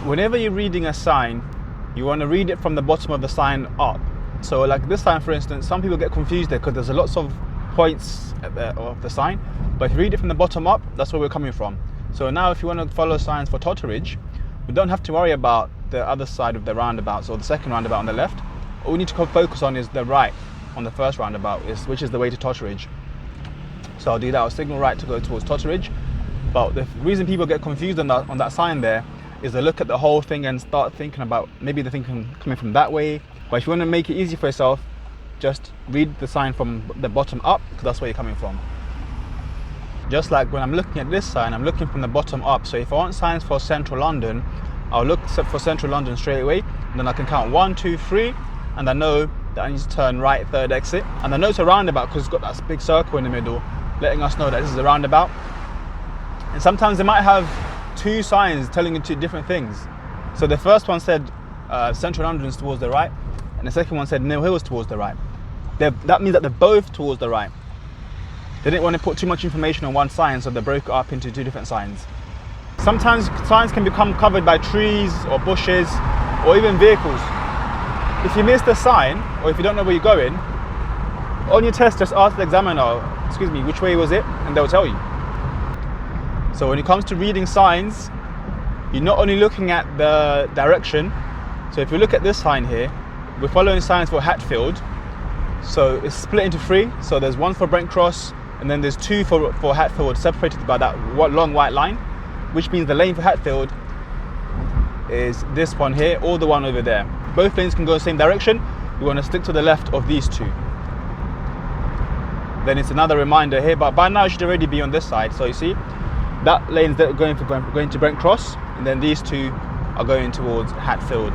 Whenever you're reading a sign, you want to read it from the bottom of the sign up. So like this sign, for instance, some people get confused there because there's lots of points of the sign. But if you read it from the bottom up, that's where we're coming from. So now if you want to follow signs for Totteridge, we don't have to worry about the other side of the roundabouts or the second roundabout on the left. All we need to focus on is the right on the first roundabout, which is the way to Totteridge. So I'll do that. I'll signal right to go towards Totteridge. But the reason people get confused on that sign there is they look at the whole thing and start thinking about, maybe they're thinking coming from that way. But if you want to make it easy for yourself, just read the sign from the bottom up, because that's where you're coming from. Just like when I'm looking at this sign, I'm looking from the bottom up. So if I want signs for Central London, I'll look for Central London straight away, and then I can count 1, 2, 3, and I know that I need to turn right, third exit. And I know it's a roundabout because it's got that big circle in the middle, letting us know that this is a roundabout. And sometimes they might have two signs telling you two different things. So the first one said Central London is towards the right, and the second one said Mill Hill is towards the right. That means that they're both towards the right. They didn't want to put too much information on one sign, so they broke it up into two different signs. Sometimes signs can become covered by trees or bushes or even vehicles. If you miss the sign, or if you don't know where you're going, on your test just ask the examiner, excuse me, which way was it, and they'll tell you. So when it comes to reading signs, you're not only looking at the direction. So if you look at this sign here, we're following signs for Hatfield. So it's split into three. So there's one for Brent Cross, and then there's two for Hatfield, separated by that long white line, which means the lane for Hatfield is this one here or the one over there. Both lanes can go the same direction. We want to stick to the left of these two. Then it's another reminder here, but by now it should already be on this side. So you see, that lane's going to Brent Cross, and then these two are going towards Hatfield.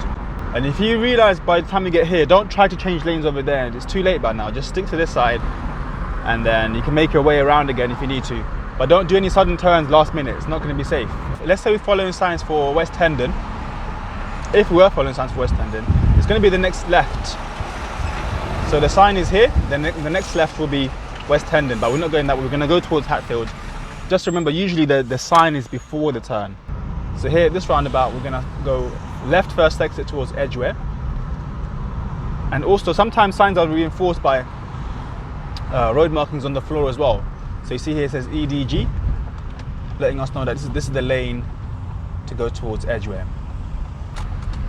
And if you realise by the time you get here, don't try to change lanes over there. It's too late by now. Just stick to this side, and then you can make your way around again if you need to. But don't do any sudden turns last minute. It's not going to be safe. Let's say we're following signs for West Hendon. If we were following signs for West Hendon, it's going to be the next left. So the sign is here. Then the next left will be West Hendon, but we're not going that way. We're going to go towards Hatfield. Just remember, usually the sign is before the turn. So here at this roundabout, we're going to go left first exit towards Edgware. And also sometimes signs are reinforced by road markings on the floor as well. So you see here it says EDG, letting us know that this is the lane to go towards Edgware.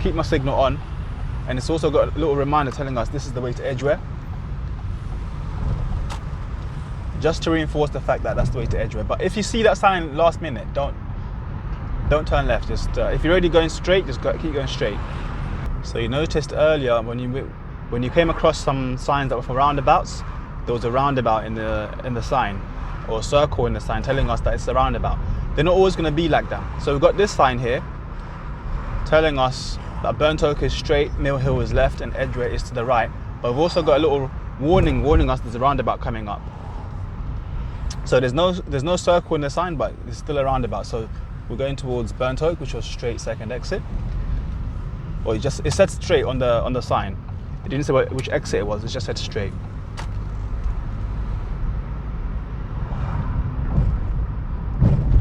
Keep my signal on, and it's also got a little reminder telling us this is the way to Edgware, just to reinforce the fact that that's the way to Edgware. But if you see that sign last minute, don't turn left. Just if you're already going straight, just keep going straight. So you noticed earlier when you came across some signs that were for roundabouts, there was a roundabout in the sign, or a circle in the sign telling us that it's a roundabout. They're not always going to be like that. So we've got this sign here telling us that Burnt Oak is straight, Mill Hill is left, and Edgware is to the right. But we've also got a little warning us there's a roundabout coming up. So there's no circle in the sign, but it's still a roundabout. So we're going towards Burnt Oak, which was straight second exit. Or it said straight on the sign. It didn't say which exit it was. It just said straight.